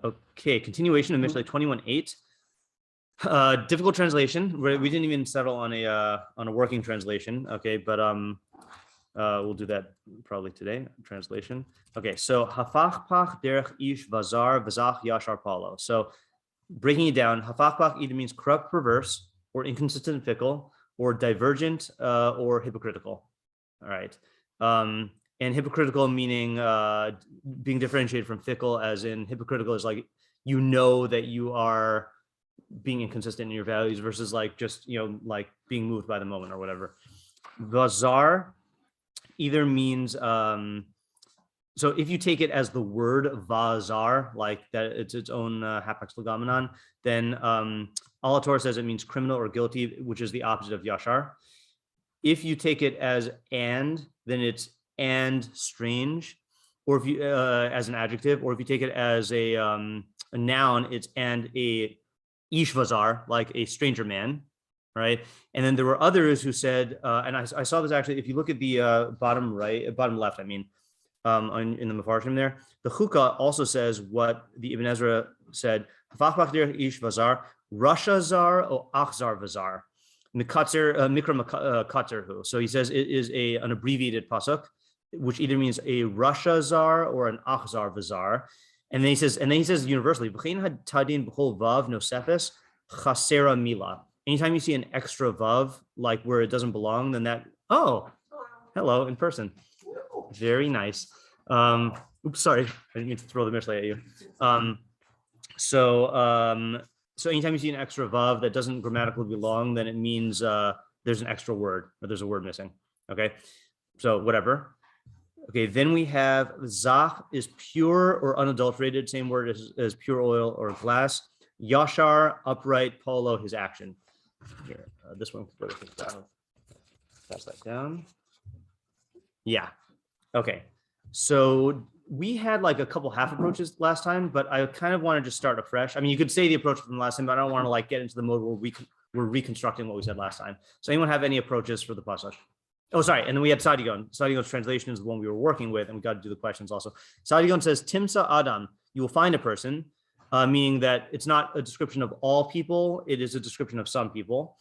Okay, continuation of Mishlei 21:8. Difficult translation. We didn't even settle on a working translation. Okay, but we'll do that probably today. Translation. Okay, so hafachpach derech ish vazar v'zach yashar palo. So breaking it down, hafachpach either means corrupt, perverse, or inconsistent, fickle, or divergent, or hypocritical. All right. And hypocritical meaning being differentiated from fickle, as in hypocritical is like you know that you are being inconsistent in your values versus like just like being moved by the moment or whatever. Vazar either means so if you take it as the word vazar, like that it's its own hapax legomenon, then Alator says it means criminal or guilty, which is the opposite of yashar. If you take it as and, then it's and strange, or if you as an adjective, or if you take it as a noun, it's and a ish vazar, like a stranger man, right? And then there were others who said, and I saw this actually, if you look at the bottom left, I mean, in the Mefarshim there, the Chukah also says what the Ibn Ezra said, ish vazar, Rasha zar or achzar vazar. Mikra Katzerhu. So he says it is an abbreviated pasuk, which either means a Rasha zar or an achzar vazar. And then he says universally, tadin b'chol vav nosefes chasera mila. Anytime you see an extra vav, like where it doesn't belong, then that, oh, hello in person. Very nice. Oops, sorry, I didn't mean to throw the Mishlei at you. So anytime you see an extra vav that doesn't grammatically belong, then it means there's an extra word or there's a word missing. Okay, so whatever. Okay, then we have zach is pure or unadulterated, same word as pure oil or glass. Yashar, upright, polo, his action. Here, this one, pass that down. Yeah, okay. So we had like a couple half approaches last time, but I kind of want to just start afresh. I mean, you could say the approach from last time, but I don't want to like get into the mode where we're reconstructing what we said last time. So anyone have any approaches for the pasuk? Oh, sorry. And then we had Sadigon. Sadigon's translation is the one we were working with, and we got to do the questions also. Sadigon says, Timsa Adam, you will find a person, meaning that it's not a description of all people, it is a description of some people.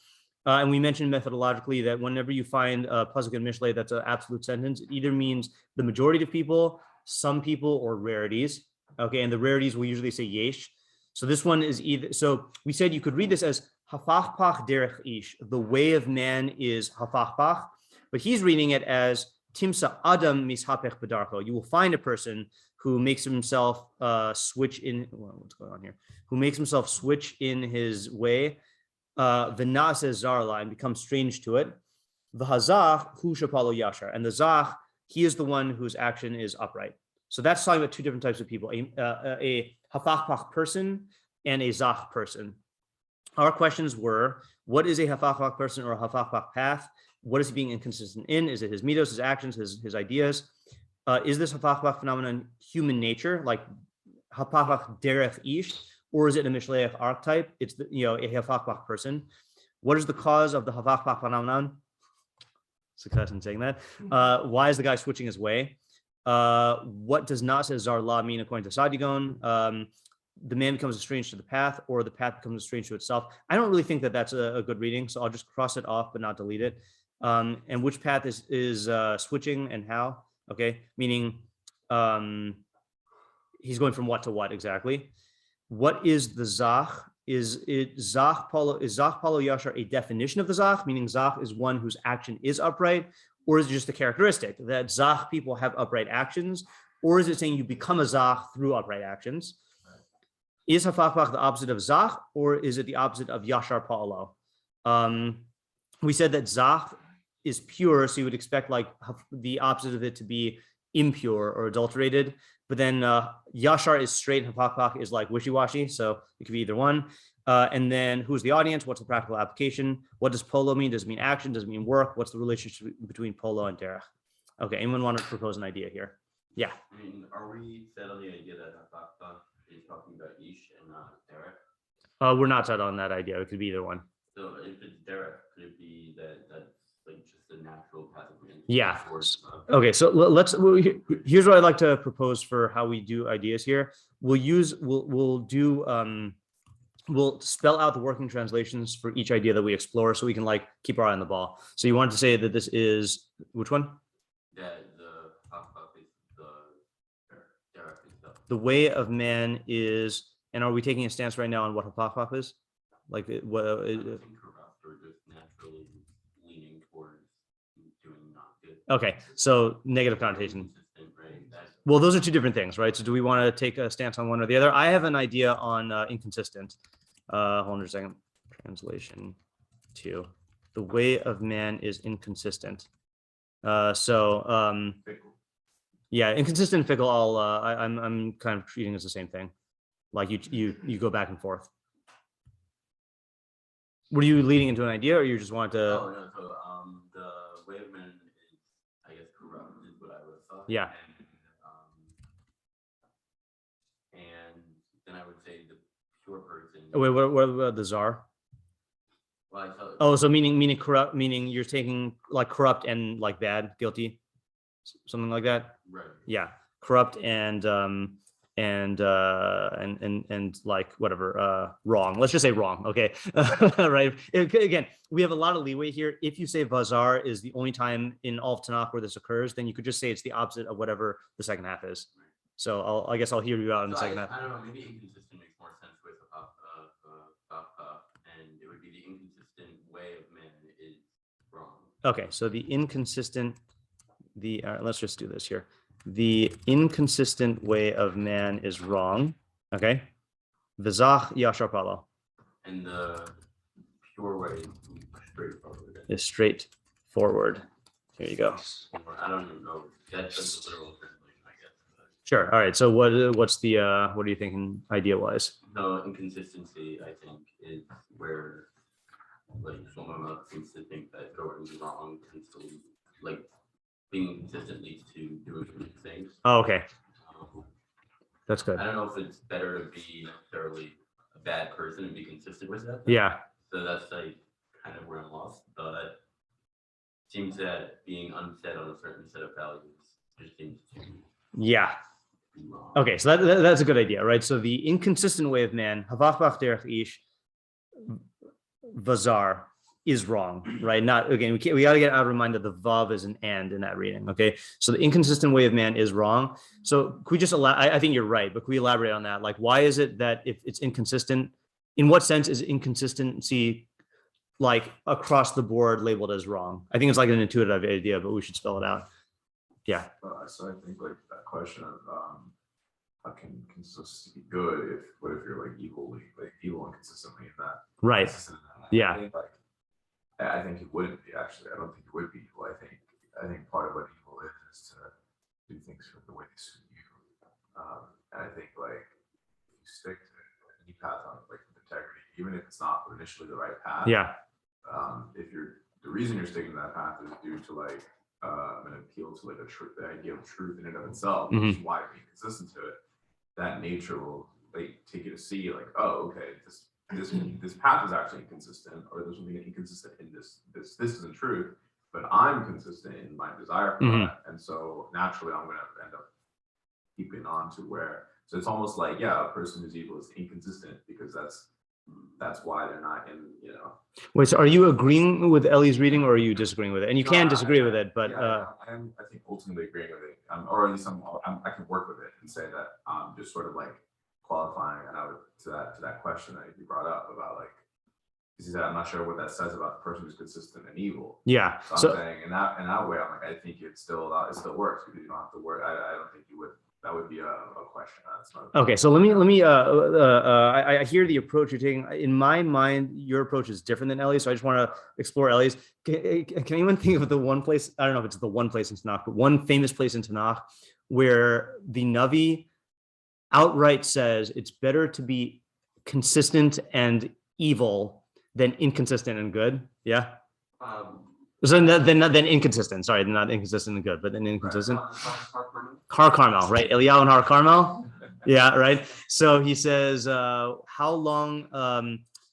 And we mentioned methodologically that whenever you find a pasuk in Mishlei that's an absolute sentence, it either means the majority of people, some people, or rarities. Okay, and the rarities we usually say yesh. So this one is either. So we said you could read this as hafachpach derech ish. The way of man is hafachpach, but he's reading it as timsa adam mishapech bedarko. You will find a person who makes himself switch in. What's going on here? Who makes himself switch in his way. V'naseh zarla, and becomes strange to it. V'hazach hu shapalo yashar, and the zach, he is the one whose action is upright. So that's talking about two different types of people: a hafachpach person and a zach person. Our questions were: what is a hafachpach person or a hafachpach path? What is he being inconsistent in? Is it his midos, his actions, his ideas? Is this hafachpach phenomenon human nature, like hafachpach derech ish? Or is it a Mishlei archetype? It's a hafachpach person. What is the cause of the hafachpach phenomenon? Success in saying that. Why is the guy switching his way? What does naseh zarla mean according to Sadigon? The man becomes estranged to the path, or the path becomes estranged to itself. I don't really think that that's a good reading, so I'll just cross it off but not delete it. And which path is switching and how? Okay, meaning he's going from what to what exactly? What is the zach? Is zach palo yashar a definition of the zach, meaning zach is one whose action is upright, or is it just a characteristic that zach people have upright actions, or is it saying you become a zach through upright actions? Is hafachpach the opposite of zach, or is it the opposite of yashar palo? We said that zach is pure, so you would expect like the opposite of it to be impure or adulterated. But then yashar is straight, hafachpach is like wishy-washy, so it could be either one. And then who's the audience? What's the practical application? What does polo mean? Does it mean action? Does it mean work? What's the relationship between polo and derech? Okay, anyone want to propose an idea here? Yeah. I mean, are we set on the idea that hafachpach is talking about ish and not derech? We're not set on that idea. It could be either one. So if it's derech, could it be that that's like just a natural path of man Yeah. towards, Okay, so here's what I'd like to propose for how we do ideas here. We'll spell out the working translations for each idea that we explore so we can like keep our eye on the ball. So you wanted to say that this is which one? that the pasuk is directly stuff. The way of man is, and are we taking a stance right now on what hapachpach is? Like what? I don't think corrupt or just naturally leaning towards doing not good. Okay, so negative connotation. Inconsistent, right? Well, those are two different things, right? So do we want to take a stance on one or the other? I have an idea on inconsistent. Hold on a second. Translation 2. The way of man is inconsistent. Fickle. Yeah, inconsistent and fickle. I'm kind of treating as the same thing. Like you go back and forth. Were you leading into an idea, or you just wanted to? Oh no, so the way of man is, I guess, corrupt is what I would have thought. Yeah. And then I would say the pure person. Wait, what about the czar? Well, I thought, Oh, so meaning corrupt, meaning you're taking like corrupt and like bad, guilty, something like that. right. Yeah, corrupt and like whatever, wrong. Let's just say wrong. Okay, right. Again, we have a lot of leeway here. If you say Vazar is the only time in all of Tanakh where this occurs, then you could just say it's the opposite of whatever the second half is. So I guess I'll hear you out in the second half. I don't know. Maybe inconsistent makes more sense with and it would be the inconsistent way of man is wrong. Okay, so the inconsistent, let's just do this here. The inconsistent way of man is wrong. Okay. V'zach yashar palo. And the pure way is straightforward. Is straightforward. Here you go. I don't even know. That's the literal translation, I guess. But Sure. All right. So what's the what are you thinking idea wise? no, inconsistency, I think, is where like someone seems to think that going wrong tends to like being inconsistent leads to doing things. Oh, okay. Um, That's good. I don't know if it's better to be necessarily a bad person and be consistent with that. Yeah. So that's like kind of where I'm lost, but it seems that being unset on a certain set of values just seems to Yeah. be wrong. Okay. So that's a good idea, right? So the inconsistent way of man, havach derech ish, vazar, is wrong, right? Not again. We got to get out of mind that the vav is an and in that reading. Okay. So the inconsistent way of man is wrong. So could we just I think you're right, but could we elaborate on that? Like, why is it that if it's inconsistent, in what sense is inconsistency like across the board labeled as wrong? I think it's like an intuitive idea, but we should spell it out. Yeah. So I think like that question of how can consistency be good if what if you're like evil and consistently in that? Right. Consistent in that? Yeah. I think it wouldn't be actually. I don't think it would be evil. I think part of what evil is to do things for the way they suit you. And I think like if you stick to any path on like with integrity, even if it's not initially the right path. Yeah. If the reason you're sticking to that path is due to like an appeal to like the idea of truth in and of itself, which is why being consistent to it, that nature will like take you to see like, oh, okay, this path is actually inconsistent, or there's something inconsistent in this isn't truth, but I'm consistent in my desire for that, and so naturally I'm going to end up keeping on to where. So it's almost like, yeah, a person who's evil is inconsistent because that's why they're not in, you know. Wait, so are you agreeing with Ellie's reading, or are you disagreeing with it? And you can disagree with it, but yeah, I think ultimately agreeing with it, or at least I can work with it and say that just sort of like qualifying, and I would to that question that you brought up about like, because he said I'm not sure what that says about the person who's consistent and evil. yeah. So I'm saying in that way, I'm like, I think it still works because you don't have to worry. I don't think you would. That would be a question. That's not Okay, so let me. I hear the approach you're taking. In my mind, your approach is different than Ellie's, so I just want to explore Ellie's. Can anyone think of the one place? I don't know if it's the one place in Tanakh, but one famous place in Tanakh where the Navi outright says it's better to be consistent and evil than inconsistent and good. Yeah. So then inconsistent. Sorry, not inconsistent and good, but then inconsistent. Har Carmel, right? Eliyahu and Har Carmel. Yeah, right. So he says, how long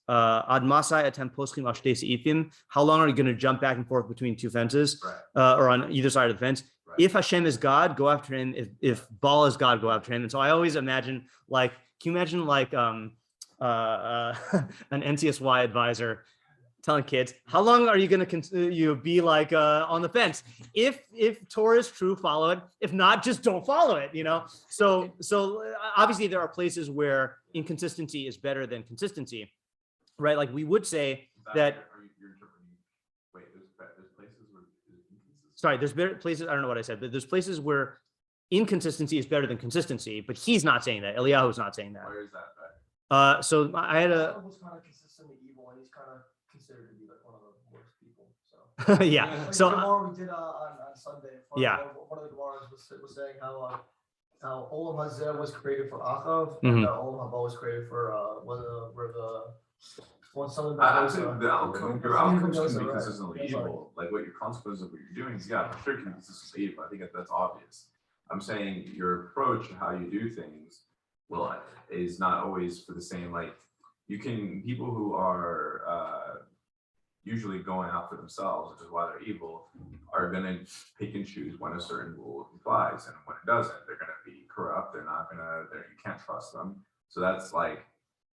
Ad masai atem poschim al shtei seifim. How long are you going to jump back and forth between two fences, or on either side of the fence? Right. If Hashem is God, go after him. If Baal is God, go after him. And so I always imagine, like, can you imagine like an NCSY advisor telling kids, how long are you going to be like on the fence? If Torah is true, follow it. If not, just don't follow it. So obviously there are places where inconsistency is better than consistency, right? Like we would say that. Sorry, there's better places. I don't know what I said, but there's places where inconsistency is better than consistency. But he's not saying that. Eliyahu is not saying that. Where is that? So I had a. Was kind of consistently evil, and he's kind of considered to be like one of the worst people. So yeah. Like So the Gemara we did on Sunday. Yeah. One of the Gemaras was saying how Olam Hazeh was created for Achav, Mhm. and Olam Haba was created for where the something I'm that saying the outcome, your outcomes can be consistently evil. Like what your consequences of what you're doing is, yeah, for sure can be consistently evil. I think that's obvious. I'm saying your approach and how you do things, well, is not always for the same. Like people who are usually going out for themselves, which is why they're evil, are going to pick and choose when a certain rule applies and when it doesn't. They're going to be corrupt. They're not going to. You can't trust them. So that's like.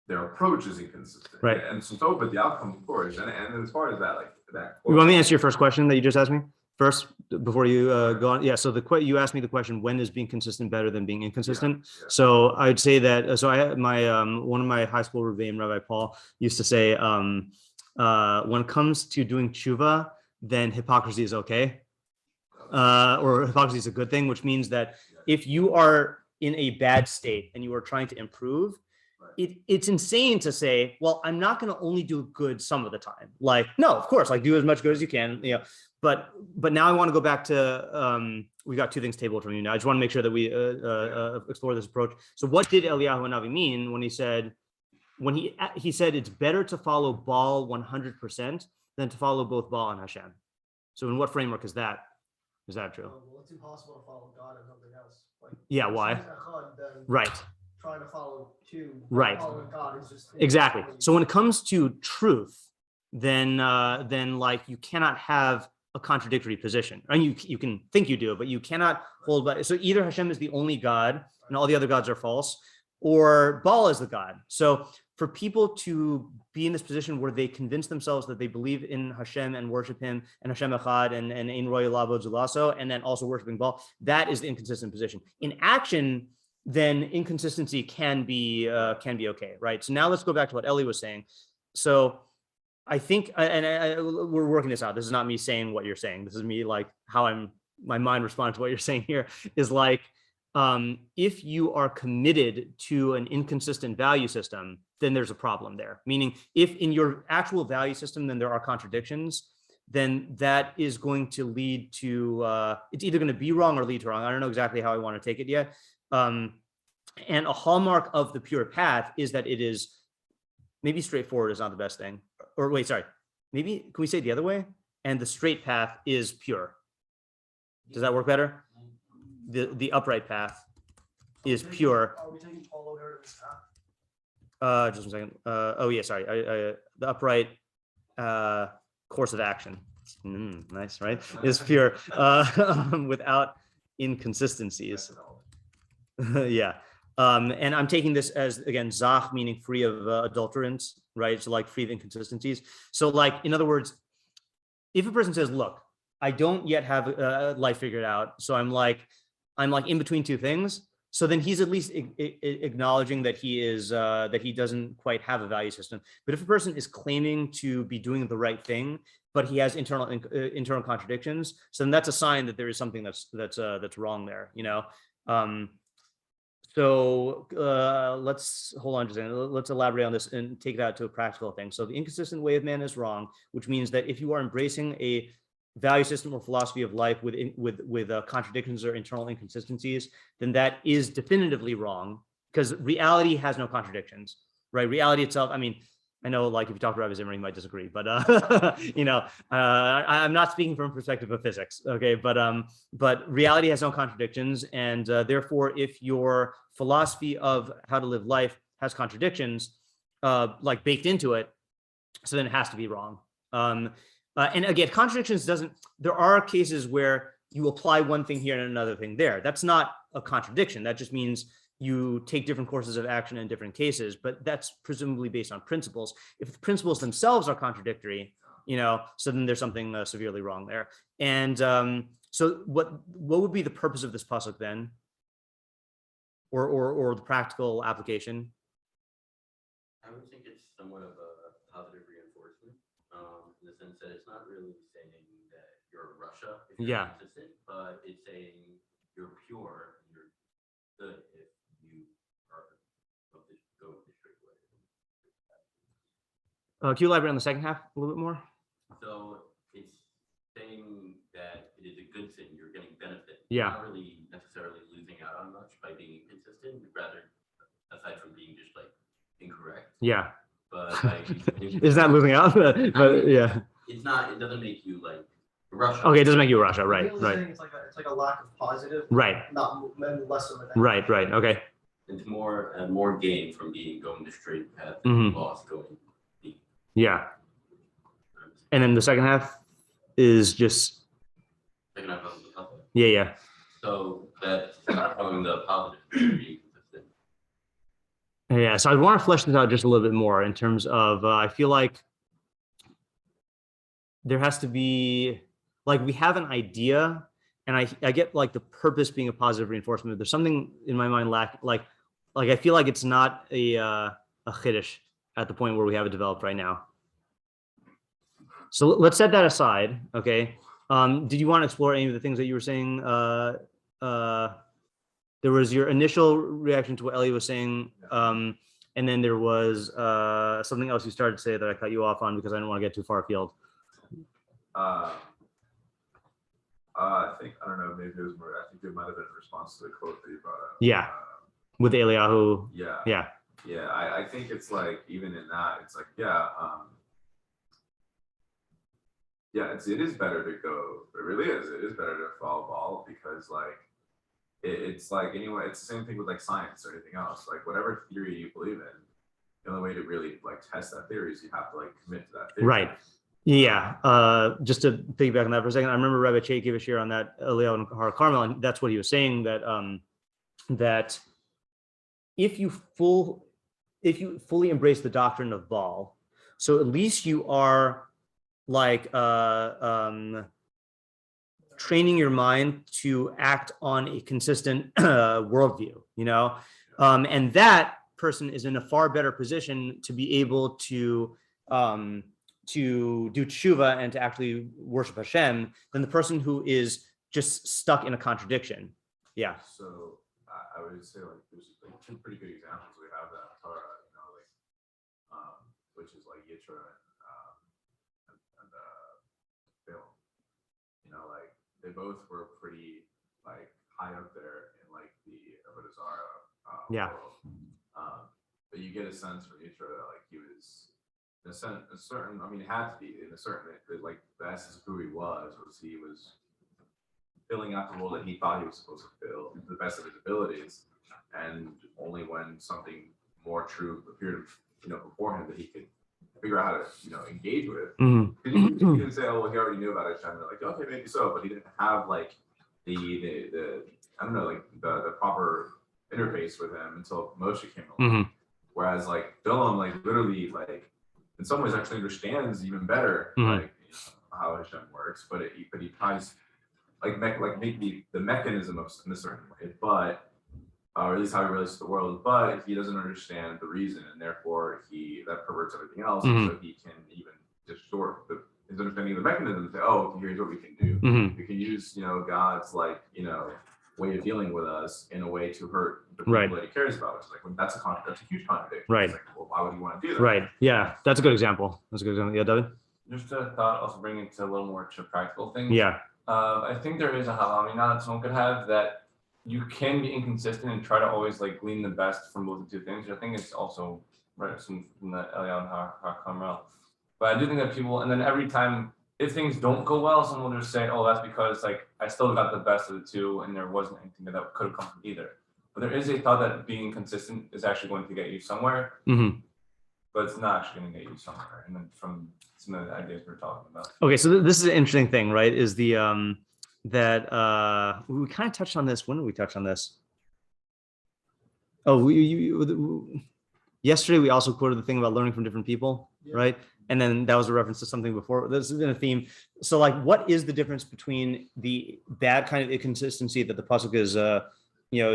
Their approach is inconsistent, right? And so, but the outcome, of course, and as far as that, like that. You want me to answer your first question that you just asked me first before you go on? Yeah. So you asked me the question: when is being consistent better than being inconsistent? Yeah. So I'd say that. So I had one of my high school rebbeim, Rabbi Paul, used to say, when it comes to doing tshuva, then hypocrisy is okay, or hypocrisy is a good thing, which means that if you are in a bad state and you are trying to improve. It's insane to say, well, I'm not going to only do good some of the time. Like, no, of course, like do as much good as you can, but now I want to go back to, we got two things tabled from you now. I just want to make sure that we explore this approach. So what did Eliyahu Hanavi mean when he said it's better to follow Baal 100% than to follow both Baal and Hashem? So in what framework is that? Is that true? Well, it's impossible to follow God and nothing else. Like, yeah, why? Right. Trying to follow two, right? God is just exactly. So when it comes to truth, then like you cannot have a contradictory position. I mean, you can think you do, but you cannot hold by. So either Hashem is the only God and all the other gods are false, or Baal is the God. So for people to be in this position where they convince themselves that they believe in Hashem and worship Him and Hashem Echad and Ein Roy Labo Zulaso, and then also worshiping Baal, that is the inconsistent position. In action, then inconsistency can be okay, right? So now let's go back to what Ellie was saying. So I think, we're working this out. This is not me saying what you're saying. This is me like how my mind responds to what you're saying here is like, if you are committed to an inconsistent value system, then there's a problem there. Meaning if in your actual value system, then there are contradictions, then that is going to lead to, it's either going to be wrong or lead to wrong. I don't know exactly how I want to take it yet. And a hallmark of the pure path is that it is maybe straightforward is not the best thing. Or wait, sorry, maybe can we say it the other way? And the straight path is pure. Does that work better? The upright path is pure. Are we taking Paul over this path? Just a second. Oh yeah, sorry. The upright course of action. Nice, right? Is pure without inconsistencies. Yeah. And I'm taking this as, again, zach, meaning free of adulterants, right? So like free of inconsistencies. So like, in other words, if a person says, look, I don't yet have life figured out, so I'm like in between two things. So then he's at least acknowledging that he is that he doesn't quite have a value system. But if a person is claiming to be doing the right thing, but he has internal contradictions, so then that's a sign that there is something that's wrong there, So let's hold on just a second. Let's elaborate on this and take that to a practical thing. So the inconsistent way of man is wrong, which means that if you are embracing a value system or philosophy of life with contradictions or internal inconsistencies, then that is definitively wrong, because reality has no contradictions, right? Reality itself, I mean, I know, like, if you talk to Rabbi Zimmer, you might disagree, but I'm not speaking from a perspective of physics, okay? But reality has no contradictions, and therefore, if your philosophy of how to live life has contradictions, like baked into it, So then it has to be wrong. And again, contradictions there are cases where you apply one thing here and another thing there. That's not a contradiction. That just means you take different courses of action in different cases, but that's presumably based on principles. If the principles themselves are contradictory, so then there's something severely wrong there. And so what would be the purpose of this pasuk then? Or the practical application? I would think it's somewhat of a positive reinforcement, in the sense that it's not really saying that you're Russia if you're consistent, but it's saying you're pure, you're good if you are of the go the straight way. Can you elaborate on the second half a little bit more? So it's saying that it is a good thing, you're getting benefit. Yeah. You're not really necessarily losing out on much by being inconsistent, rather, aside from being just like incorrect. Yeah. But like, it's not losing out, but yeah. It's not. It doesn't make you like Russia. Okay, it doesn't make you Russia, right? Really Right. saying it's like a lack of positive, Right. not less of a negative. Right. Okay. It's more gain from going the straight path, Mhm. loss going deep. Yeah. And then the second half is just Second half of the puzzle. yeah. So that's following the positive. Being consistent. Yeah, so I want to flesh this out just a little bit more in terms of, I feel like there has to be, like, we have an idea, and I get like the purpose being a positive reinforcement. There's something in my mind like I feel like it's not a chiddush at the point where we have it developed right now. So let's set that aside, okay? Did you want to explore any of the things that you were saying? There was your initial reaction to what Ellie was saying, and then there was something else you started to say that I cut you off on because I didn't want to get too far afield. I think, I don't know, maybe it was more, I think it might have been in response to the quote that you brought up. Yeah. With Eliyahu. Yeah. I think it's like, even in that, it's like, it is better to go, it really is, it is better to follow ball, because like, it's like, anyway, it's the same thing with like science or anything else, like whatever theory you believe in, the only way to really like test that theory is you have to like commit to that theory. Right. Yeah. Just to piggyback on that for a second, I remember Rabbi Che gave a share on that Eliyahu and Har Carmel, and that's what he was saying, that that if you fully embrace the doctrine of Baal, so at least you are like training your mind to act on a consistent worldview, and that person is in a far better position to be able to do tshuva and to actually worship Hashem than the person who is just stuck in a contradiction. Yeah. So I would say like there's like two pretty good examples we have that Torah, which is like Yitra and Bill. Like they both were pretty like high up there in like the Avodah Zarah world. But you get a sense from Yitra that like he was in a certain, I mean, it had to be in a certain, like the essence of who he was filling out the role that he thought he was supposed to fill to the best of his abilities, and only when something more true appeared, before him that he could figure out how to, engage with. Mm-hmm. He didn't say, "Oh, well, he already knew about it." Like, okay, maybe so, but he didn't have like the I don't know, like the proper interface with him until Moshe came along. Mm-hmm. Whereas like Bilam, like literally, like in some ways actually understands even better like how Hashem works, but he tries like make the mechanism of in a certain way, but or at least how he relates to the world, but he doesn't understand the reason, and therefore that perverts everything else, and so he can even distort his understanding of the mechanism and say, oh, here's what we can do. We can use God's like way of dealing with us in a way to hurt the people that he cares about, which is like that's a huge contradiction. Right. It's like, well, why would you want to do that? Right. Yeah, that's a good example. Yeah, David. Just a thought, also bringing it to a little more to practical things. Yeah. I think there is a halamina that someone could have, that you can be inconsistent and try to always like glean the best from both the two things. I think it's also right from the Eliyahu and Har Carmel. But I do think that people, and then every time if things don't go well, someone will just say, oh, that's because like I still got the best of the two and there wasn't anything that could have come from either. But there is a thought that being consistent is actually going to get you somewhere. but it's not actually going to get you somewhere. And then from some of the ideas we're talking about. Okay, so this is an interesting thing, right? Is the that we kind of touched on this. When did we touch on this? Oh, yesterday we also quoted the thing about learning from different people, right? And then that was a reference to something before. This has been a theme. So like, what is the difference between that kind of inconsistency that the pasuk is,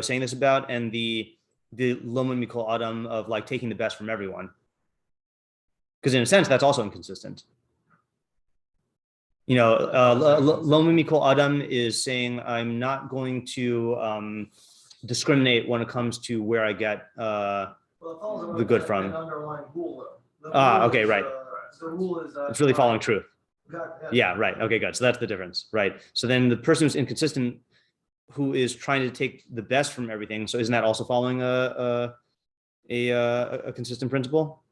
saying this about, and the loman mikol adam of like taking the best from everyone? Because in a sense, that's also inconsistent. Loman mikol adam is saying, I'm not going to discriminate when it comes to where I get the good from. Okay, right. The rule is It's really following truth. Yeah, right. Okay, good. So that's the difference, right? So then the person who's inconsistent, who is trying to take the best from everything, so isn't that also following a consistent principle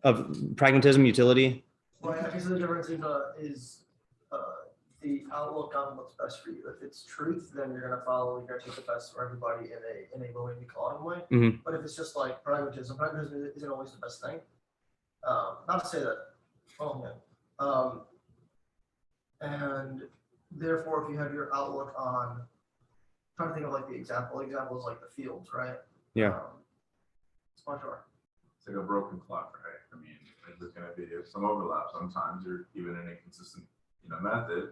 of pragmatism, utility? Right. I guess the difference is the outlook on what's best for you. If it's truth, then you're gonna follow. You're gonna take the best for everybody in a low inequality way. Mm-hmm. But if it's just like pragmatism isn't always the best thing. Not to say that. Oh man. And therefore, if you have your outlook on, I'm trying to think of like the example. Example is like the fields, right? Yeah. It's much harder. It's like a broken clock, right? I mean, there's going to be some overlap sometimes, or even an inconsistent, method.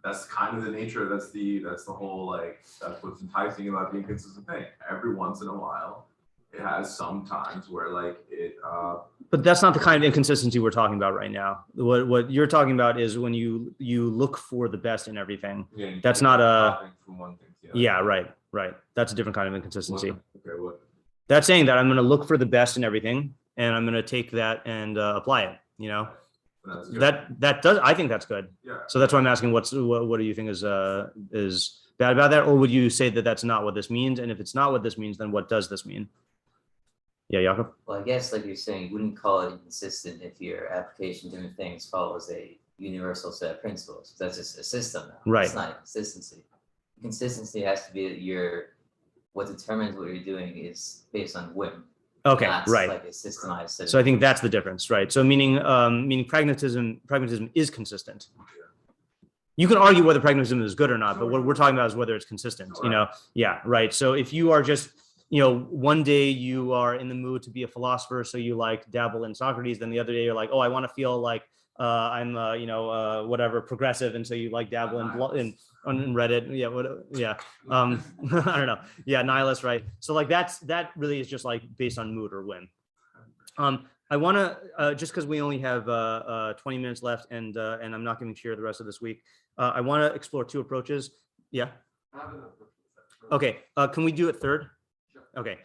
That's kind of the nature. That's the whole, like, that's what's enticing about the inconsistent thing. Every once in a while, it has some times where like it. But that's not the kind of inconsistency we're talking about right now. What you're talking about is when you look for the best in everything. Yeah, that's not a. From one thing to yeah, right. That's a different kind of inconsistency. Okay, what? That's saying that I'm going to look for the best in everything, and I'm going to take that and apply it. That does. I think that's good. Yeah. So that's why I'm asking. What do you think is bad about that, or would you say that that's not what this means? And if it's not what this means, then what does this mean? Yeah, Jakob. Well, I guess like you're saying, you wouldn't call it inconsistent if your application to different things follows a universal set of principles. That's just a system now. Right. It's not consistency. Consistency has to be that what determines what you're doing is based on whim. Okay, not right. like a systemized set. So I think that's the difference, right? So meaning pragmatism is consistent. You can argue whether pragmatism is good or not, but what we're talking about is whether it's consistent. Yeah, right. So if you are just one day you are in the mood to be a philosopher, so you like dabble in Socrates, then the other day you're like, oh, I want to feel like I'm whatever progressive, and so you like dabble in Reddit. I don't know. Yeah, nihilist, right? So like that really is just like based on mood or whim. I want to just because we only have 20 minutes left, and I'm not going to share the rest of this week. I want to explore two approaches. Yeah. Okay. Can we do it third? Okay.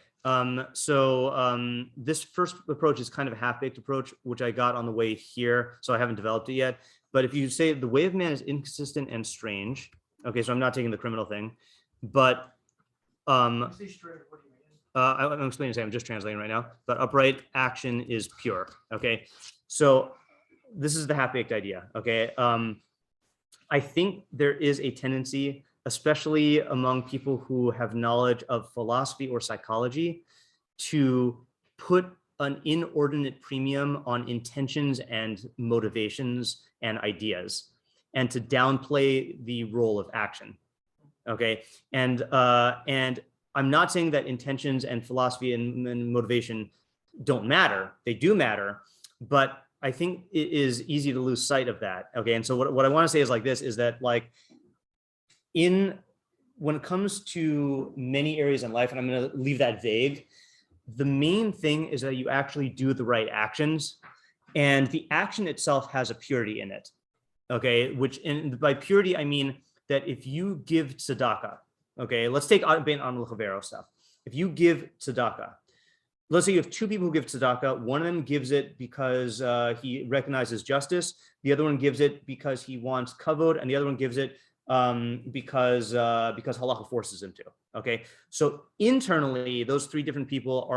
This first approach is kind of a half-baked approach, which I got on the way here, so I haven't developed it yet. But if you say the way of man is inconsistent and strange, okay, so I'm not taking the criminal thing, but I'm explaining the same. I'm just translating right now. But upright action is pure. Okay, so this is the half-baked idea. Okay, I think there is a tendency, especially among people who have knowledge of philosophy or psychology, to put an inordinate premium on intentions and motivations and ideas, and to downplay the role of action. Okay, and I'm not saying that intentions and philosophy and motivation don't matter. They do matter, but I think it is easy to lose sight of that. Okay, and so what I want to say is like this: is that like when it comes to many areas in life, and I'm going to leave that vague, the main thing is that you actually do the right actions, and the action itself has a purity in it. Okay, by purity I mean that if you give tzedakah, okay, let's take Ben Am L'Chavero stuff. If you give tzedakah, let's say you have two people who give tzedakah. One of them gives it because he recognizes justice. The other one gives it because he wants kavod, and the other one gives it because halacha forces him to. Okay, so internally, those three different people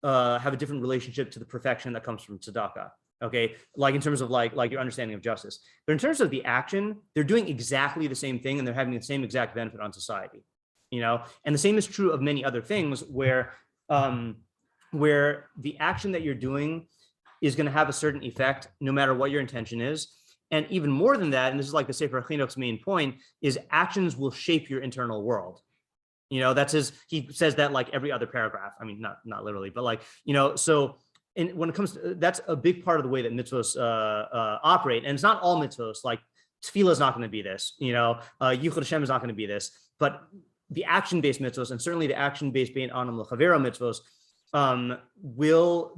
have a different relationship to the perfection that comes from tzedakah. Okay, like in terms of like your understanding of justice, but in terms of the action, they're doing exactly the same thing, and they're having the same exact benefit on society. And the same is true of many other things where where the action that you're doing is going to have a certain effect no matter what your intention is. And even more than that, and this is like the Sefer Chinuch's main point, is actions will shape your internal world. That's he says that like every other paragraph. I mean, not literally, but like, so and when it comes to, that's a big part of the way that mitzvos operate. And it's not all mitzvos, like tefillah is not going to be this, Yichud Hashem is not going to be this, but the action-based mitzvos, and certainly the action-based bein anam l'chavero mitzvos,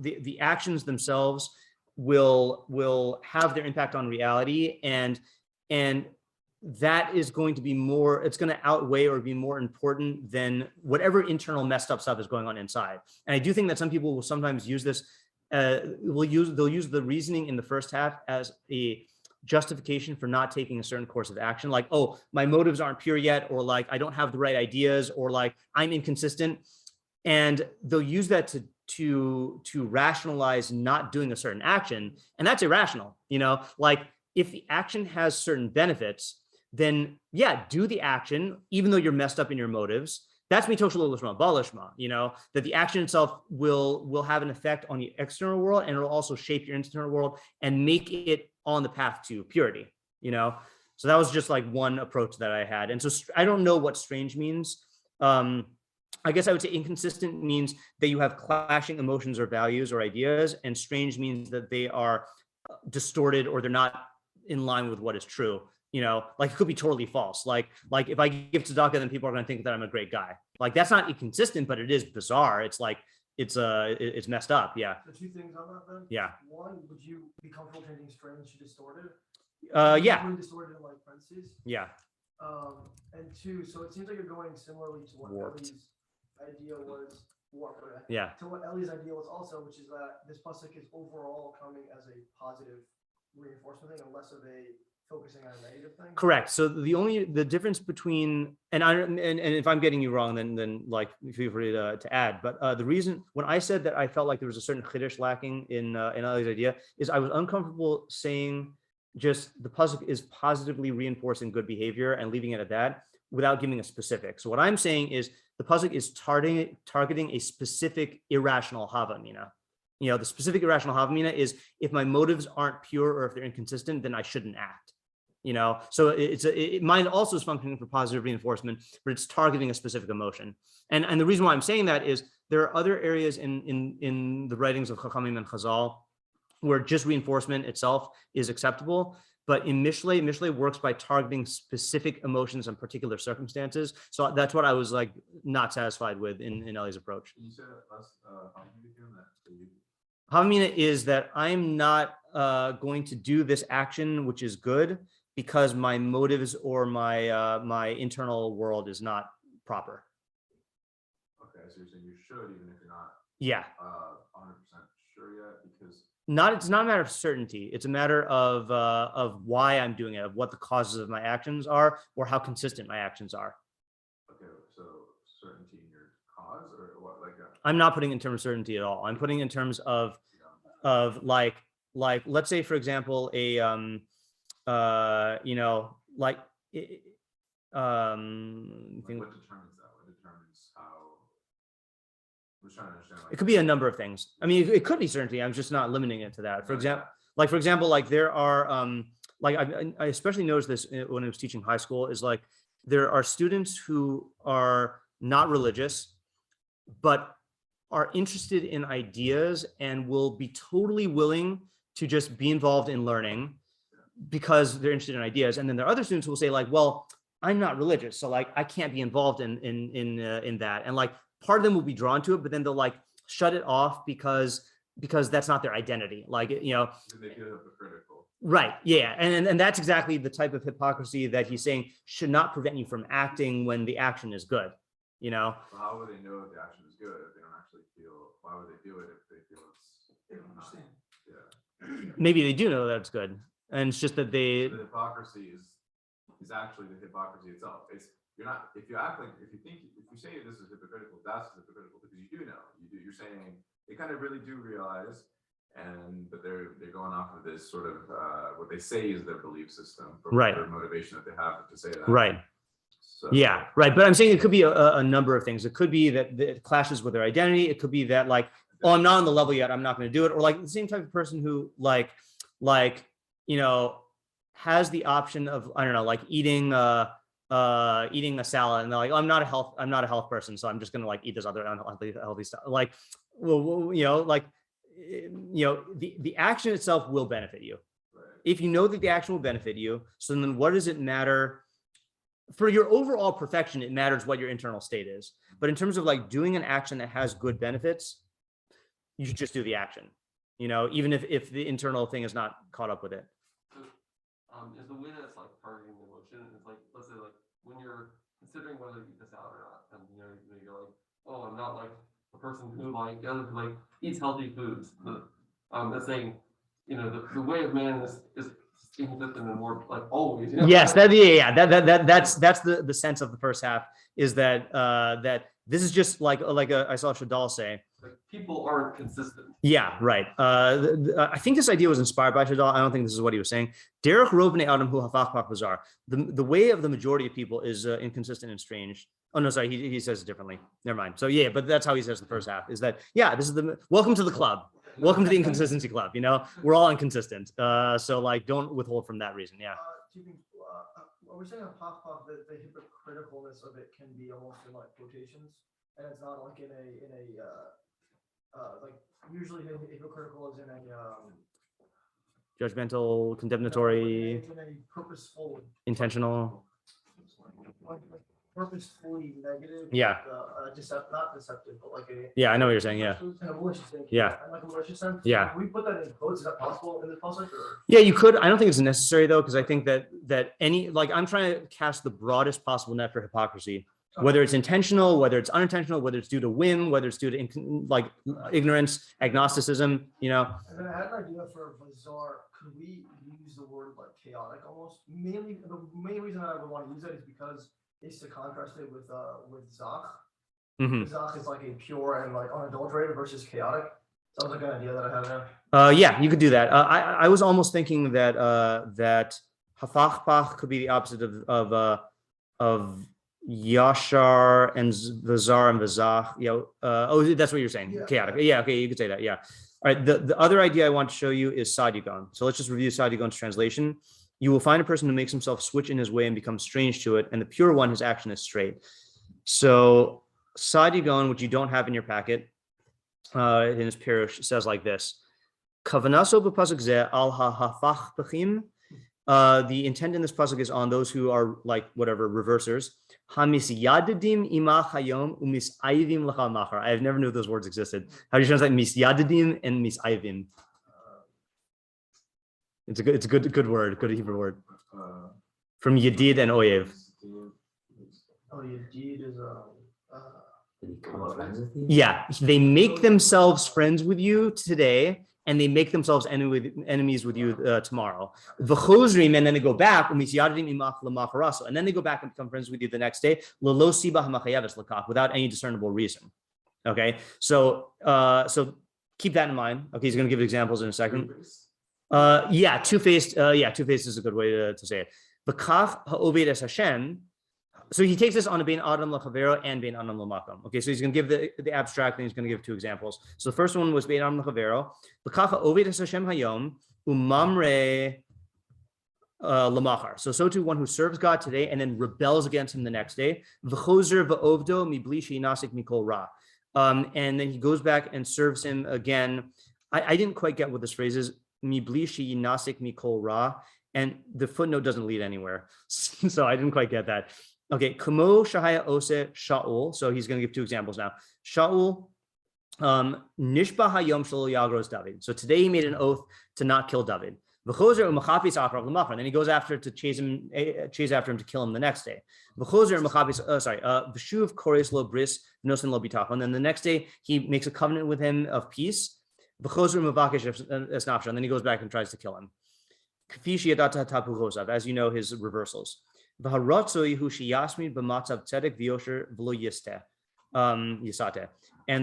the actions themselves will have their impact on reality, and that is going to be more, it's going to outweigh or be more important than whatever internal messed up stuff is going on inside. And I do think that some people will sometimes use this, they'll use the reasoning in the first half as a justification for not taking a certain course of action, like, oh, my motives aren't pure yet, or like I don't have the right ideas, or like I'm inconsistent, and they'll use that to rationalize not doing a certain action, and that's irrational. Like if the action has certain benefits, then yeah, do the action even though you're messed up in your motives. That's mitosh l'lishma balishma, that the action itself will have an effect on the external world, and it'll also shape your internal world and make it on the path to purity. So that was just like one approach that I had. And so I don't know what strange means. I guess I would say inconsistent means that you have clashing emotions or values or ideas, and strange means that they are distorted or they're not in line with what is true. Like it could be totally false. Like if I give tzedakah, then people are going to think that I'm a great guy. Like that's not inconsistent, but it is bizarre. It's like it's messed up. Yeah. The two things on that then. Yeah. One, would you be comfortable changing strange to distorted? Yeah. Distorted in like parentheses. Yeah. And two, so it seems like you're going similarly to what Warped. Ellie's idea was. Warped. Yeah. To what Ellie's idea was also, which is that this pasuk is overall coming as a positive reinforcement thing, and less of a focusing on a negative thing. Correct. So the difference between, and if I'm getting you wrong, then like feel free to add. But the reason when I said that I felt like there was a certain chiddush lacking in Ali's idea is I was uncomfortable saying just the pasuk is positively reinforcing good behavior and leaving it at that without giving a specific. So what I'm saying is the pasuk is targeting a specific irrational havamina. The specific irrational havamina is if my motives aren't pure or if they're inconsistent, then I shouldn't act. So mind also is functioning for positive reinforcement, but it's targeting a specific emotion. And the reason why I'm saying that is there are other areas in the writings of Chachamim and Chazal where just reinforcement itself is acceptable. But in Mishlei works by targeting specific emotions and particular circumstances. So that's what I was like not satisfied with in Eli's approach. Can you say that last Havamina is that I'm not going to do this action, which is good, because my motives or my internal world is not proper. Okay, so you're saying you should, even if you're not 100% sure yet, because it's not a matter of certainty. It's a matter of why I'm doing it, of what the causes of my actions are, or how consistent my actions are. okay, so certainty in your cause, or what? I'm not putting in terms of certainty at all. I'm putting in terms of like let's say, for example, a what determines that? What determines how? I'm just trying to understand. It could be a number of things. I mean, it could be certainty. I'm just not limiting it to that. For example, like there are like I especially noticed this when I was teaching high school, is like there are students who are not religious, but are interested in ideas and will be totally willing to just be involved in learning because they're interested in ideas. And then there are other students who will say like, well, I'm not religious, so like I can't be involved in that. And like part of them will be drawn to it, but then they'll like shut it off because that's not their identity. Like, they feel hypocritical. Right. Yeah. And that's exactly the type of hypocrisy that he's saying should not prevent you from acting when the action is good. So how would they know if the action is good if they don't actually feel? Why would they do it if they feel it's? They don't understand. Yeah. Maybe they do know that it's good, and it's just that The hypocrisy is actually the hypocrisy itself. It's you're not if you act like if you say this is hypocritical, that's hypocritical because you do know you're saying they kind of really do realize, but they're going off of this sort of what they say is their belief system, for whatever motivation that they have to say that. Right. So, yeah, right. But I'm saying it could be a number of things. It could be that it clashes with their identity. It could be that like oh, I'm not on the level yet, I'm not going to do it. Or like the same type of person who like, has the option of, I don't know, like eating a salad, and they're like, oh, I'm not a health person, so I'm just going to like eat this other unhealthy stuff. Like, well, the action itself will benefit you. If you know that the action will benefit you, so then what does it matter? For your overall perfection, it matters what your internal state is. But in terms of like doing an action that has good benefits, you should just do the action, even if the internal thing is not caught up with it. Is the way that it's like targeting the emotion, it's like, let's say like when you're considering whether to eat this out or not, and you're like, oh, I'm not like a person who like eats healthy foods. That's saying, the way of man is inconsistent and more like always. Yes, that's the sense of the first half, is that this is just like I saw Shadal say, like people aren't consistent. Yeah, right. I think this idea was inspired by Shadal. I don't think this is what he was saying. Derech rov bnei adam hu hafach pach bazar. The way of the majority of people is inconsistent and strange. Oh no, sorry, he says it differently. Never mind. So yeah, but that's how he says the first half, is that, this is welcome to the club. Welcome to the inconsistency club. We're all inconsistent. So like, don't withhold from that reason. Yeah. Are we saying on pach, that the hypocriticalness of it can be almost in like quotations, and it's not like in a like usually hypocritical is in a Judgmental, condemnatory, in a purposeful, intentional. purposefully negative. Yeah. Not deceptive, but like a. Yeah, I know what you're saying. Yeah. In a malicious thing. Yeah. Like a malicious sense. Yeah. Can we put that in quotes? Is that possible in the pasuk? Yeah, you could. I don't think it's necessary though, because I think that any, like, I'm trying to cast the broadest possible net for hypocrisy, whether it's intentional, whether it's unintentional, whether it's due to whim, whether it's due to ignorance, agnosticism. And then I had an idea for bizarre. Could we use the word like chaotic almost? Mainly, the main reason I would want to use it is because it's to contrast it with Zach. Mm-hmm. Zach is like a pure and like unadulterated versus chaotic. Sounds like an idea that I had there. Yeah, you could do that. I was almost thinking that hafachpach could be the opposite of yashar and vazar and vazach. That's what you're saying. Yeah. Chaotic. Yeah. Okay, you could say that. Yeah. All right. The other idea I want to show you is Sadigon. So let's just review Sadigon's translation. You will find a person who makes himself switch in his way and becomes strange to it, and the pure one, his action is straight. So Sadigon, which you don't have in your packet, in his Pirush, says like this: Kavanaso b'pasuk zeh al ha'hafach b'chim. The intent in this pasuk is on those who are like whatever reversers. Hamisyadadim imach hayom umisayvim l'cha machar. I have never knew those words existed. How do you translate misyadadim and misayvim? It's a good word, good Hebrew word. From Yedid and Oyev. Oh, Yedid is Yeah, they make themselves friends with you today, and they make themselves enemies with you tomorrow. V'chozrim, and then they go back, and then they go back and become friends with you the next day, without any discernible reason. Okay, so keep that in mind. Okay, he's going to give examples in a second. Two-faced. Two-faced is a good way to say it. V'kach ha'oved es Hashem. So he takes this on a bein adam l'chavero and bein adam l'makom. Okay, so he's going to give the abstract, and he's going to give two examples. So the first one was bein adam l'chavero. V'kach ha'oved es Hashem hayom umamre l'machar. So too one who serves God today and then rebels against him the next day. V'chozer v'ovdo mibli she'inasik mikol ra. And then he goes back and serves him again. I didn't quite get what this phrase is. Mibli she'inasik mikol ra. And the footnote doesn't lead anywhere. So I didn't quite get that. Okay, Kamo Shahaya Ose Shaul. So he's going to give two examples now. Shaul, Nishba Hayom Shalo Yagros David. So today he made an oath to not kill David. And then he goes after to chase after him to kill him the next day. V'shuv Kores Lo Bris Nosen Lo Bitachon. And then the next day he makes a covenant with him of peace. And then he goes back and tries to kill him. As you know, his reversals. And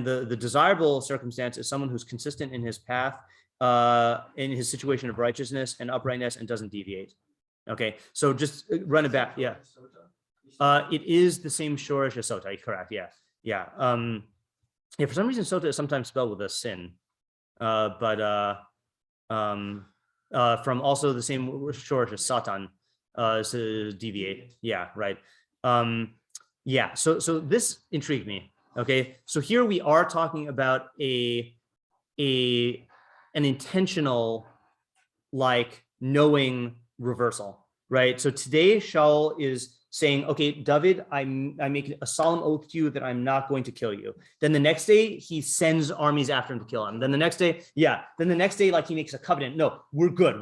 the desirable circumstance is someone who's consistent in his path, in his situation of righteousness and uprightness, and doesn't deviate. Okay, so just run it back. Yeah, it is the same shorish as sota. Correct. Yeah. Yeah, for some reason, sota is sometimes spelled with a sin, from also the same short as satan, to deviate. Yeah, right. Yeah. So this intrigued me. Okay, so here we are talking about an intentional, like, knowing reversal, right? So today Shaul is saying, okay, David, I'm making a solemn oath to you that I'm not going to kill you. Then the next day he sends armies after him to kill him. Then the next day, like, he makes a covenant. No, we're good.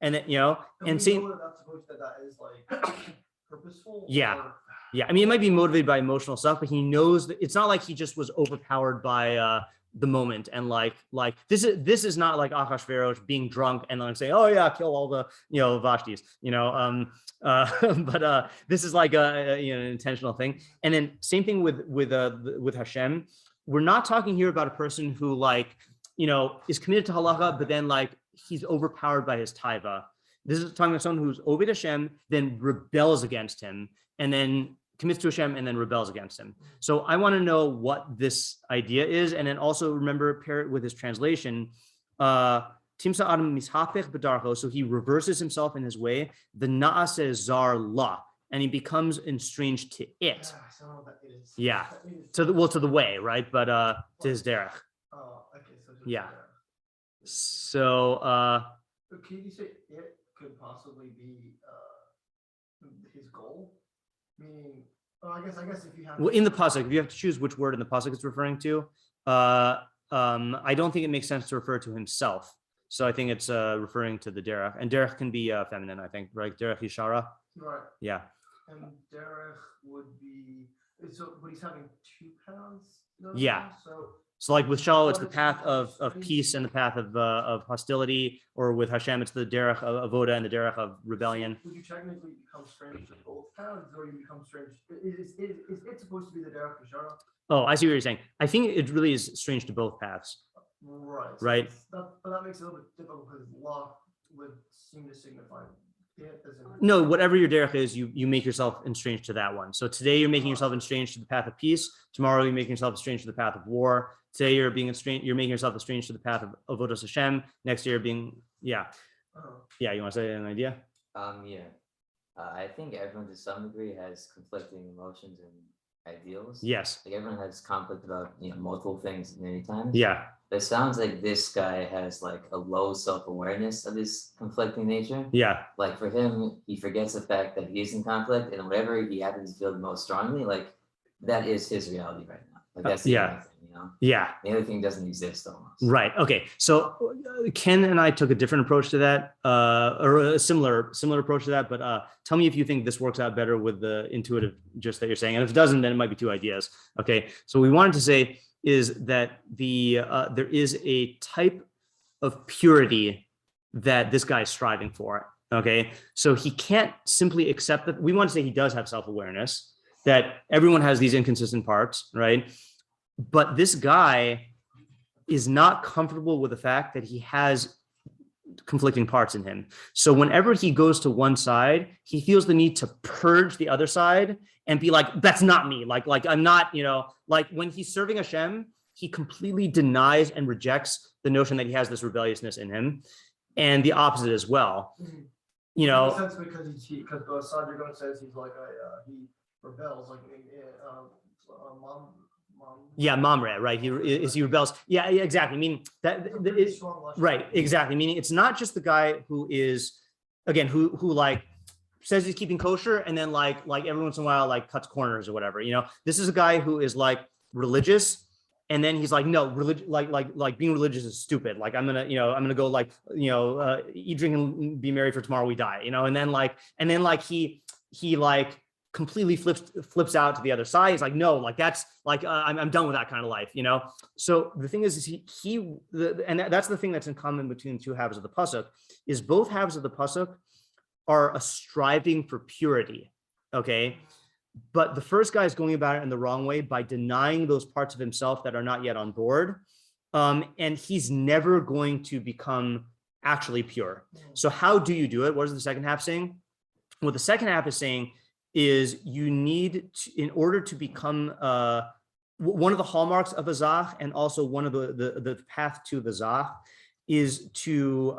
And then, and saying same. that is like purposeful. Yeah. Yeah, I mean, it might be motivated by emotional stuff, but he knows that it's not like he just was overpowered by the moment, and like this is not like Ahasuerus being drunk and then saying, "Oh yeah, kill all the Vashtis," but this is like an intentional thing. And then same thing with Hashem. We're not talking here about a person who is committed to halacha, but then like he's overpowered by his taiva. This is talking about someone who's Oved Hashem, then rebels against him, and then commits to Hashem, and then rebels against him. So I want to know what this idea is, and then also remember, pair it with his translation. Timsa Adam mishapech b'darcho, so he reverses himself in his way. The naaseh zar la, and he becomes estranged to it. Yeah, to the way, right? But to his derech. Oh, okay. So yeah. So can you say it could possibly be his goal? Meaning, I guess if you have in the pasuk, if you have to choose which word in the pasuk it's referring to, I don't think it makes sense to refer to himself. So I think it's referring to the derech, and derech can be feminine. I think, right? Derech yishara. Right. Yeah. And derech would be but he's having two paths. Yeah. So like with Shaul, it's the path of peace and the path of hostility, or with Hashem, it's the derech of avoda and the derech of rebellion. Would you technically become strange to both paths, or you become strange? Is it supposed to be the derech Bishara? Oh, I see what you're saying. I think it really is strange to both paths. Right. So right. But that makes it a little bit difficult because law would seem to signify it as in. No, whatever your derech is, you make yourself estranged to that one. So today you're making yourself estranged to the path of peace. Tomorrow you're making yourself estranged to the path of war. Today you're making yourself estranged to the path of avodas Hashem. Next year being, yeah. Yeah, you want to say an idea? Yeah. I think everyone to some degree has conflicting emotions and ideals. Yes. Like everyone has conflict about multiple things many times. Yeah. But it sounds like this guy has like a low self-awareness of his conflicting nature. Yeah. Like for him, he forgets the fact that he is in conflict, and whatever he happens to feel the most strongly, like that is his reality right now. Like that's the only thing, Yeah. The other thing doesn't exist almost. Right. Okay. So Ken and I took a different approach to that, or a similar approach to that. But tell me if you think this works out better with the intuitive gist that you're saying, and if it doesn't, then it might be two ideas. Okay. So what we wanted to say is that there is a type of purity that this guy is striving for. Okay. So he can't simply accept that. We want to say he does have self-awareness, that everyone has these inconsistent parts, right? But this guy is not comfortable with the fact that he has conflicting parts in him. So whenever he goes to one side, he feels the need to purge the other side and be like, that's not me. Like I'm not, like when he's serving Hashem, he completely denies and rejects the notion that he has this rebelliousness in him, and the opposite as well. In a sense, because Sandragon says he's like he rebels, like yeah, Mamre, right? He rebels. Yeah, exactly. I mean that is right. Exactly. Meaning it's not just the guy who is, again, who like says he's keeping kosher and then like every once in a while like cuts corners or whatever. This is a guy who is like religious, and then he's like, no, religion, like being religious is stupid. Like I'm gonna go like eat, drink, and be merry, for tomorrow we die. And then he like completely flips out to the other side. He's like, no, like that's like I'm done with that kind of life, So the thing is that's the thing that's in common between the two halves of the pasuk, is both halves of the pasuk are a striving for purity, okay? But the first guy is going about it in the wrong way by denying those parts of himself that are not yet on board, and he's never going to become actually pure. So how do you do it? What is the second half saying? What the second half is saying is you need to, in order to become one of the hallmarks of a zach, and also one of the path to the zach, is to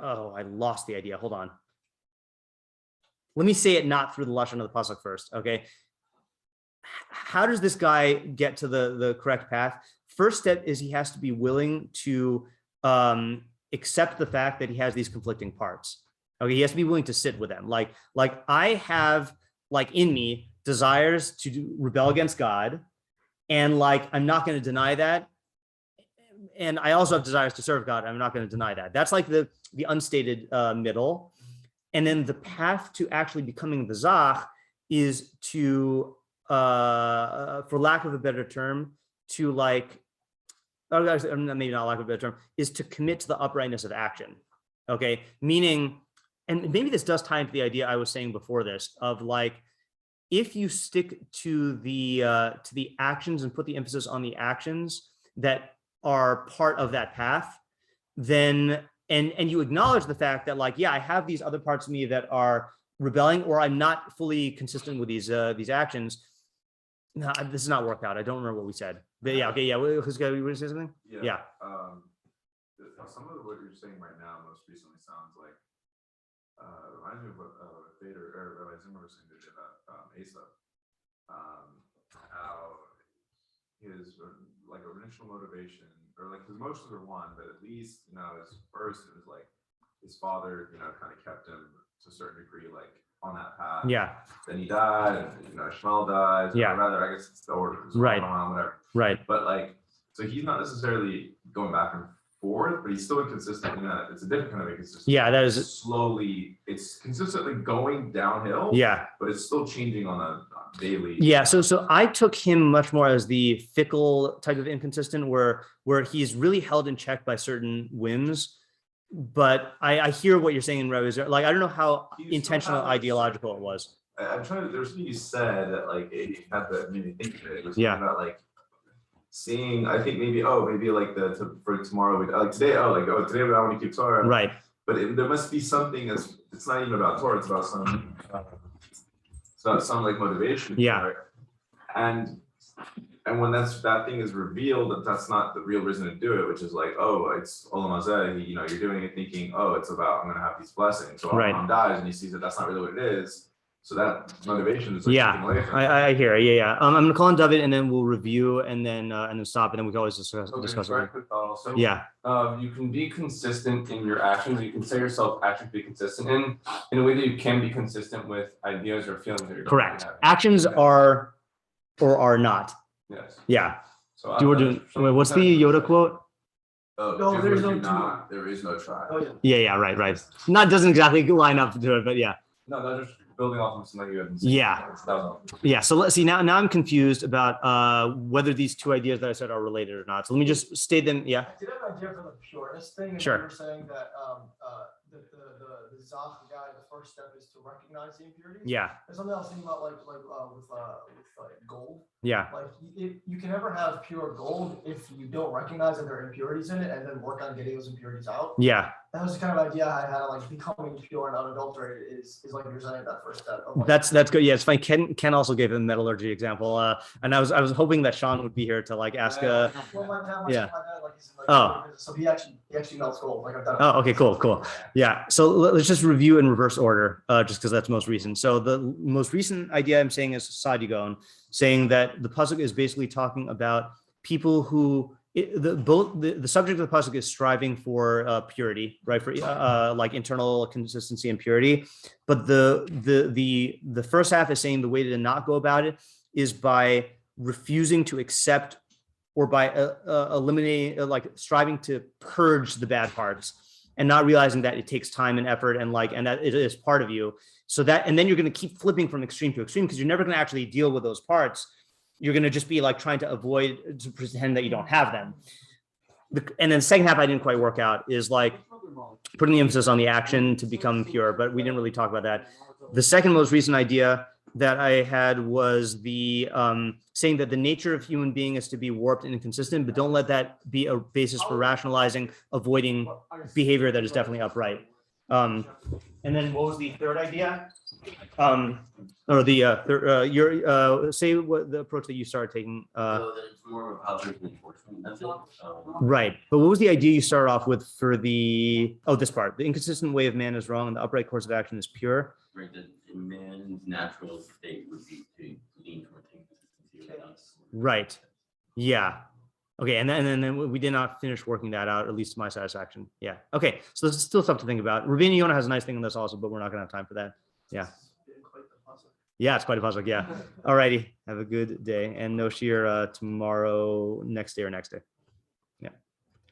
oh, I lost the idea. Hold on. Let me say it not through the lashon of the pasuk first. Okay. How does this guy get to the correct path? First step is he has to be willing to accept the fact that he has these conflicting parts. Okay, he has to be willing to sit with them. Like I have in me desires to rebel against God, and I'm not going to deny that. And I also have desires to serve God. I'm not going to deny that. That's like the unstated middle. And then the path to actually becoming the zach is to, for lack of a better term, to maybe not lack of a better term, is to commit to the uprightness of action. Okay, meaning, and maybe this does tie into the idea I was saying before this of if you stick to the actions and put the emphasis on the actions that are part of that path, then and you acknowledge the fact that I have these other parts of me that are rebelling, or I'm not fully consistent with these actions. No, this is not worked out. I don't remember what we said. But yeah, okay, yeah. Who's got to say something? Yeah. Some of what you're saying right now most recently sounds like reminds me of what Vader or Rabbi Zimmer was saying today about Asa. How his initial motivation, or his emotions were one, but at least his first it was his father kind of kept him to a certain degree on that path. Yeah. Then he died, and Ishmael dies. Yeah. Or rather, I guess it's the order. Right. Whatever. Right. But so he's not necessarily going back and forth, but he's still inconsistent in that it's a different kind of inconsistency. Yeah, that is slowly. It's consistently going downhill. Yeah. But it's still changing on a daily. Yeah. So I took him much more as the fickle type of inconsistent, where he's really held in check by certain whims. But I hear what you're saying in Rebbe. I don't know how intentional ideological it was. I'm trying to. There's something you said that it had that made me think of it. It was about seeing. I think maybe for tomorrow today today I want to keep Torah. Right. But there must be something that's. It's not even about Torah. It's about some. It's about some motivation. Yeah. Right? And when that thing is revealed, that's not the real reason to do it, which is it's Olam Hazeh. You're doing it thinking, it's about I'm going to have these blessings. So right. Mom dies, and he sees that that's not really what it is. So that motivation is I hear it. Yeah. I'm going to call on David, and then we'll review, and then stop, and then we can always discuss it. Also, yeah. You can be consistent in your actions. You can say yourself actions to be consistent in a way that you can be consistent with ideas or feelings that you're correct. Actions are or are not. Yes. Yeah. So what's the Yoda quote? No, there is no try. Oh, Yeah. Right. Doesn't exactly line up to it, but yeah. No, that's just building off of something you haven't seen. Yeah. So let's see. Now I'm confused about whether these two ideas that I said are related or not. So let me just state them. Yeah. I did have an idea for the pureness thing. Sure. You were saying that the zach guy, the first step is to recognize the impurities. Yeah. There's something I was thinking about with gold. Yeah. You can never have pure gold if you don't recognize that there are impurities in it and then work on getting those impurities out. Yeah. That was the kind of idea I had, becoming pure and unadulterated is like you're saying that first step. That's good. Yeah, it's fine. Ken also gave a metallurgy example, and I was hoping that Sean would be here to ask. My yeah. Dad, so he actually melts gold. I've done it. Oh, okay, cool. Yeah. So let's just review in reverse order, just because that's most recent. So the most recent idea I'm saying is Sadigon, saying that the pasuk is basically talking about people who the subject of the pasuk is striving for purity, right? For internal consistency and purity. But the first half is saying the way to not go about it is by refusing to accept, or by eliminating, striving to purge the bad parts, and not realizing that it takes time and effort, and that it is part of you. So that, and then you're going to keep flipping from extreme to extreme, because you're never going to actually deal with those parts. You're going to just be trying to avoid, to pretend that you don't have them. And then the second half I didn't quite work out is putting the emphasis on the action to become pure, but we didn't really talk about that. The second most recent idea that I had was the saying that the nature of human being is to be warped and inconsistent, but don't let that be a basis for rationalizing, avoiding behavior that is definitely upright. And then what was the third idea? Or the your say what the approach that you started taking. So that it's more of a positive reinforcement method. Right. But what was the idea you started off with for this part? The inconsistent way of man is wrong and the upright course of action is pure. Right, that man's natural state would be to lean towards inconsistency. Right. Yeah. Okay. And then we did not finish working that out, at least to my satisfaction. Yeah. Okay. So there's still stuff to think about. Rabbeinu Yonah has a nice thing on this also, but we're not going to have time for that. Yeah. Yeah, it's quite a puzzle. Yeah. All righty. Have a good day. And no shear tomorrow, next day or next day.